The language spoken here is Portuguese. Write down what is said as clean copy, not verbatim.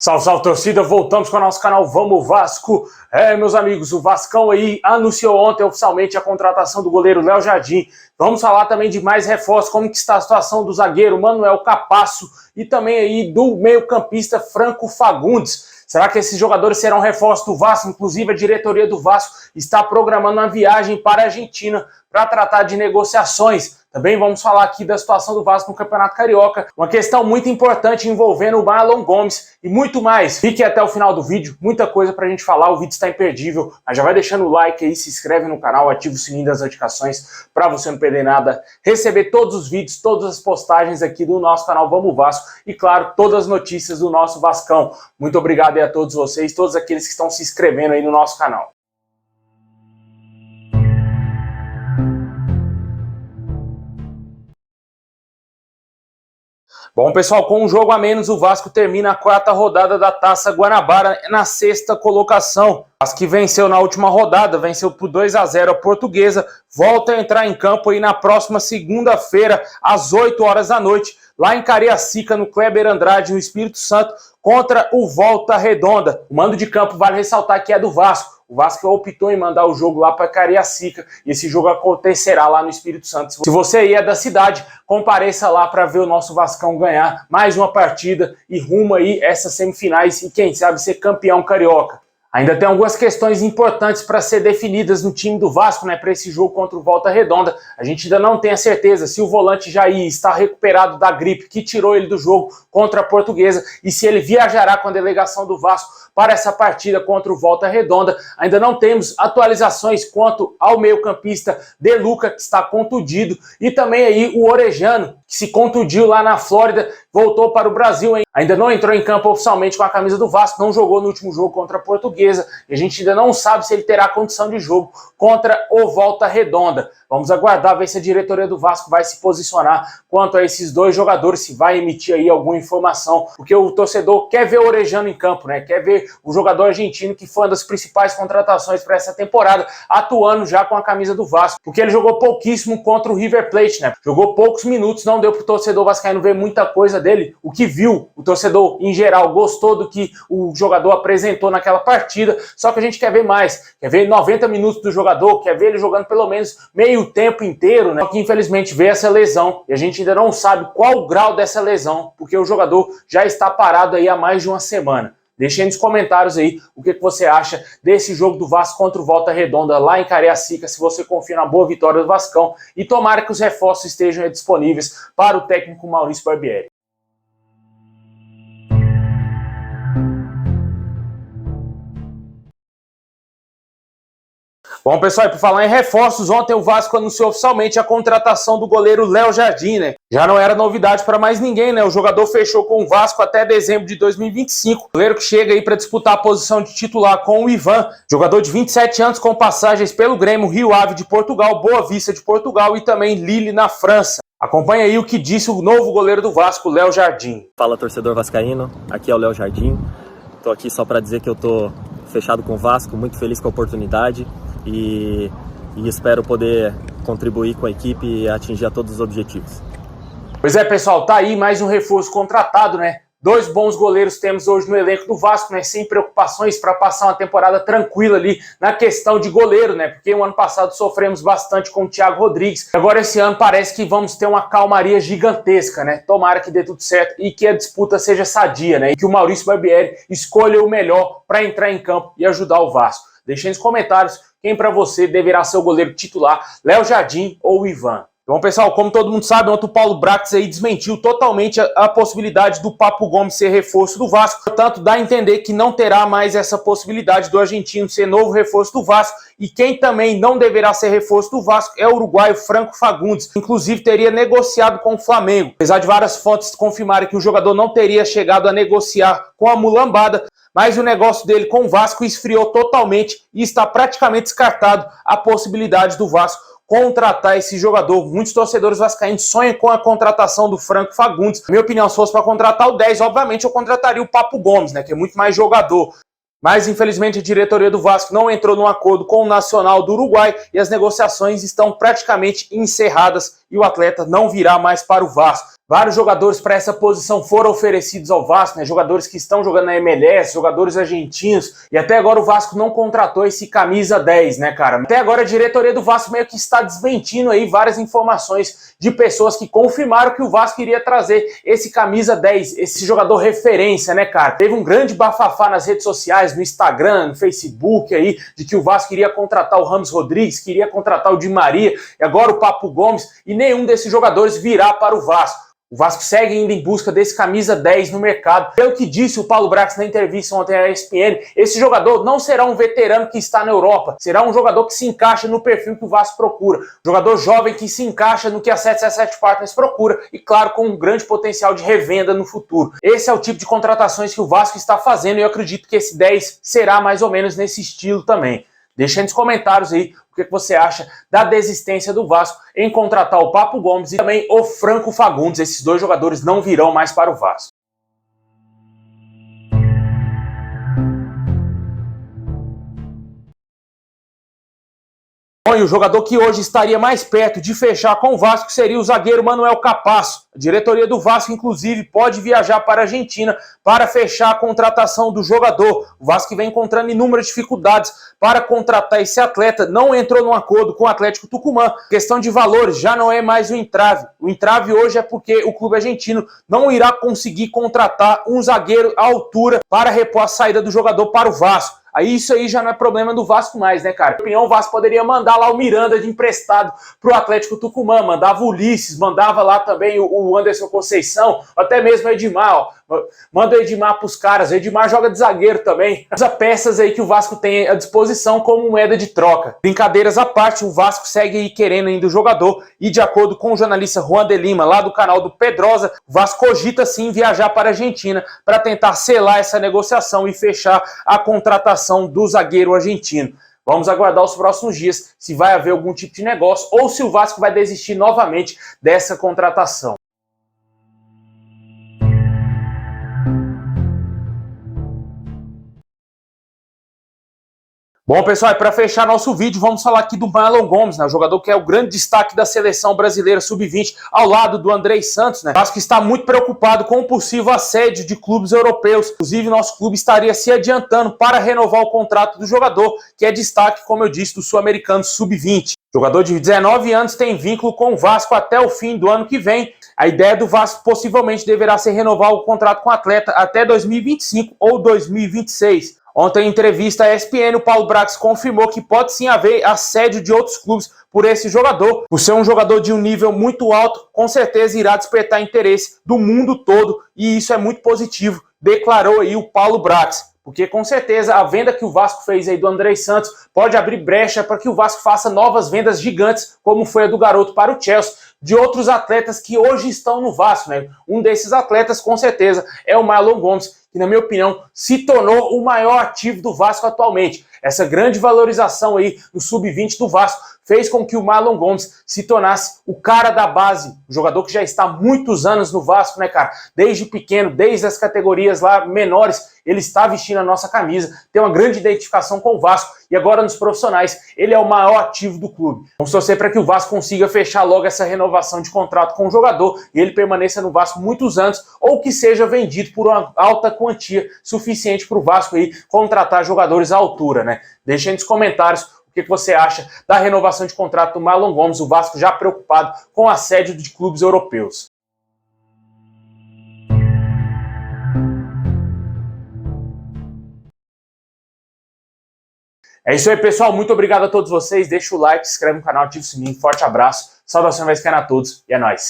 Salve, salve, torcida, voltamos com o nosso canal Vamos Vasco. Meus amigos, o Vascão aí anunciou ontem oficialmente a contratação do goleiro Léo Jardim. Vamos falar também de mais reforços, como que está a situação do zagueiro Manuel Capasso e também aí do meio-campista Franco Fagundes. Será que esses jogadores serão reforços do Vasco? Inclusive a diretoria do Vasco está programando uma viagem para a Argentina para tratar de negociações. Também vamos falar aqui da situação do Vasco no Campeonato Carioca, uma questão muito importante envolvendo o Marlon Gomes e muito mais. Fique até o final do vídeo, muita coisa pra gente falar, o vídeo está imperdível, mas já vai deixando o like aí, se inscreve no canal, ativa o sininho das notificações para você não perder nada, receber todos os vídeos, todas as postagens aqui do nosso canal Vamos Vasco e, claro, todas as notícias do nosso Vascão. Muito obrigado aí a todos vocês, todos aqueles que estão se inscrevendo aí no nosso canal. Bom, pessoal, com um jogo a menos, o Vasco termina a quarta rodada da Taça Guanabara na sexta colocação. O Vasco que venceu na última rodada, venceu por 2-0 a Portuguesa, volta a entrar em campo aí na próxima segunda-feira, às 8 horas da noite, lá em Cariacica, no Kleber Andrade, no Espírito Santo, contra o Volta Redonda. O mando de campo, vale ressaltar, que é do Vasco. O Vasco optou em mandar o jogo lá para Cariacica e esse jogo acontecerá lá no Espírito Santo. Se você aí é da cidade, compareça lá para ver o nosso Vascão ganhar mais uma partida e rumo aí essas semifinais e quem sabe ser campeão carioca. Ainda tem algumas questões importantes para ser definidas no time do Vasco, né, para esse jogo contra o Volta Redonda. A gente ainda não tem a certeza se o volante Jair está recuperado da gripe que tirou ele do jogo contra a Portuguesa e se ele viajará com a delegação do Vasco para essa partida contra o Volta Redonda. Ainda não temos atualizações quanto ao meio-campista De Luca, que está contundido, e também aí o Orejano, que se contundiu lá na Flórida, voltou para o Brasil, hein? Ainda não entrou em campo oficialmente com a camisa do Vasco, não jogou no último jogo contra a Portuguesa, e a gente ainda não sabe se ele terá condição de jogo contra o Volta Redonda. Vamos aguardar, ver se a diretoria do Vasco vai se posicionar quanto a esses dois jogadores, se vai emitir aí alguma informação, porque o torcedor quer ver o Orejano em campo, né? Quer ver o jogador argentino, que foi uma das principais contratações para essa temporada, atuando já com a camisa do Vasco, porque ele jogou pouquíssimo contra o River Plate, né? Jogou poucos minutos, não deu para o torcedor vascaíno ver muita coisa dele. O que viu, o torcedor em geral gostou do que o jogador apresentou naquela partida, só que a gente quer ver mais, quer ver 90 minutos do jogador, quer ver ele jogando pelo menos meio tempo inteiro, né? Só que infelizmente veio essa lesão e a gente ainda não sabe qual o grau dessa lesão, porque o jogador já está parado aí há mais de uma semana. Deixe aí nos comentários aí o que você acha desse jogo do Vasco contra o Volta Redonda lá em Cariacica, se você confia na boa vitória do Vascão, e tomara que os reforços estejam disponíveis para o técnico Maurício Barbieri. Bom, pessoal, e por falar em reforços, ontem o Vasco anunciou oficialmente a contratação do goleiro Léo Jardim, né? Já não era novidade para mais ninguém, né? O jogador fechou com o Vasco até dezembro de 2025. O goleiro que chega aí para disputar a posição de titular com o Ivan, jogador de 27 anos com passagens pelo Grêmio, Rio Ave de Portugal, Boa Vista de Portugal e também Lille na França. Acompanha aí o que disse o novo goleiro do Vasco, Léo Jardim. Fala, torcedor vascaíno, aqui é o Léo Jardim. Tô aqui só para dizer que eu tô fechado com o Vasco, muito feliz com a oportunidade e espero poder contribuir com a equipe e atingir a todos os objetivos. Pois é, pessoal, tá aí mais um reforço contratado, né? Dois bons goleiros temos hoje no elenco do Vasco, né? Sem preocupações para passar uma temporada tranquila ali na questão de goleiro, né? Porque o ano passado sofremos bastante com o Thiago Rodrigues. Agora esse ano parece que vamos ter uma calmaria gigantesca, né? Tomara que dê tudo certo e que a disputa seja sadia, né? E que o Maurício Barbieri escolha o melhor para entrar em campo e ajudar o Vasco. Deixe aí nos comentários quem para você deverá ser o goleiro titular, Léo Jardim ou Ivan. Bom, pessoal, como todo mundo sabe, ontem o Paulo Brax aí desmentiu totalmente a possibilidade do Papo Gomes ser reforço do Vasco. Portanto, dá a entender que não terá mais essa possibilidade do argentino ser novo reforço do Vasco. E quem também não deverá ser reforço do Vasco é o uruguaio Franco Fagundes. Inclusive, teria negociado com o Flamengo. Apesar de várias fontes confirmarem que o jogador não teria chegado a negociar com a mulambada, mas o negócio dele com o Vasco esfriou totalmente e está praticamente descartado a possibilidade do Vasco contratar esse jogador. Muitos torcedores vascaínos sonham com a contratação do Franco Fagundes. Na minha opinião, se fosse para contratar o 10, obviamente eu contrataria o Papo Gomes, né, que é muito mais jogador. Mas, infelizmente, a diretoria do Vasco não entrou num acordo com o Nacional do Uruguai e as negociações estão praticamente encerradas e o atleta não virá mais para o Vasco. Vários jogadores para essa posição foram oferecidos ao Vasco, né? Jogadores que estão jogando na MLS, jogadores argentinos, e até agora o Vasco não contratou esse camisa 10, né, cara? Até agora a diretoria do Vasco meio que está desmentindo aí várias informações de pessoas que confirmaram que o Vasco iria trazer esse camisa 10, esse jogador referência, né, cara? Teve um grande bafafá nas redes sociais, no Instagram, no Facebook aí, de que o Vasco iria contratar o Rames Rodrigues, que iria contratar o Di Maria, e agora o Papo Gomes, e nenhum desses jogadores virá para o Vasco. O Vasco segue ainda em busca desse camisa 10 no mercado. Pelo que disse o Paulo Brax na entrevista ontem à ESPN, esse jogador não será um veterano que está na Europa, será um jogador que se encaixa no perfil que o Vasco procura. Um jogador jovem que se encaixa no que a 777 Partners procura e, claro, com um grande potencial de revenda no futuro. Esse é o tipo de contratações que o Vasco está fazendo e eu acredito que esse 10 será mais ou menos nesse estilo também. Deixa aí nos comentários aí o que você acha da desistência do Vasco em contratar o Papo Gomes e também o Franco Fagundes. Esses dois jogadores não virão mais para o Vasco. E o jogador que hoje estaria mais perto de fechar com o Vasco seria o zagueiro Manuel Capasso. A diretoria do Vasco, inclusive, pode viajar para a Argentina para fechar a contratação do jogador. O Vasco vem encontrando inúmeras dificuldades para contratar esse atleta. Não entrou num acordo com o Atlético Tucumã. A questão de valores já não é mais o entrave. O entrave hoje é porque o clube argentino não irá conseguir contratar um zagueiro à altura para repor a saída do jogador para o Vasco. Aí isso aí já não é problema do Vasco mais, né, cara? Na minha opinião, o Vasco poderia mandar lá o Miranda de emprestado pro Atlético Tucumã, mandava o Ulisses, mandava lá também o Anderson Conceição, até mesmo o Edmar, ó. Manda o Edmar pros caras, o Edmar joga de zagueiro também. Usa peças aí que o Vasco tem à disposição como moeda de troca. Brincadeiras à parte, o Vasco segue aí querendo ainda o jogador e de acordo com o jornalista Juan de Lima, lá do canal do Pedrosa, o Vasco cogita sim viajar para a Argentina para tentar selar essa negociação e fechar a contratação do zagueiro argentino. Vamos aguardar os próximos dias se vai haver algum tipo de negócio ou se o Vasco vai desistir novamente dessa contratação. Bom, pessoal, para fechar nosso vídeo, vamos falar aqui do Marlon Gomes, né? O jogador que é o grande destaque da seleção brasileira sub-20, ao lado do Andrei Santos, né? O Vasco está muito preocupado com o possível assédio de clubes europeus. Inclusive, nosso clube estaria se adiantando para renovar o contrato do jogador, que é destaque, como eu disse, do sul-americano sub-20. O jogador de 19 anos tem vínculo com o Vasco até o fim do ano que vem. A ideia do Vasco possivelmente deverá ser renovar o contrato com o atleta até 2025 ou 2026. Ontem, em entrevista à ESPN, o Paulo Brax confirmou que pode sim haver assédio de outros clubes por esse jogador. Por ser um jogador de um nível muito alto, com certeza irá despertar interesse do mundo todo e isso é muito positivo, declarou aí o Paulo Brax. Porque com certeza a venda que o Vasco fez aí do Andrei Santos pode abrir brecha para que o Vasco faça novas vendas gigantes, como foi a do garoto para o Chelsea, de outros atletas que hoje estão no Vasco, né? Um desses atletas, com certeza, é o Marlon Gomes, que na minha opinião se tornou o maior ativo do Vasco atualmente. Essa grande valorização aí no sub-20 do Vasco fez com que o Marlon Gomes se tornasse o cara da base, um jogador que já está há muitos anos no Vasco, né, cara? Desde pequeno, desde as categorias lá menores, ele está vestindo a nossa camisa, tem uma grande identificação com o Vasco e agora nos profissionais, ele é o maior ativo do clube. Vamos torcer para que o Vasco consiga fechar logo essa renovação de contrato com o jogador e ele permaneça no Vasco muitos anos ou que seja vendido por uma alta quantia suficiente para o Vasco aí contratar jogadores à altura, né? Deixa aí nos comentários o que você acha da renovação de contrato do Marlon Gomes, o Vasco já preocupado com o assédio de clubes europeus. É isso aí, pessoal. Muito obrigado a todos vocês. Deixa o like, se inscreve no canal, ativa o sininho. Forte abraço. Saudação vascaína a todos e é nóis.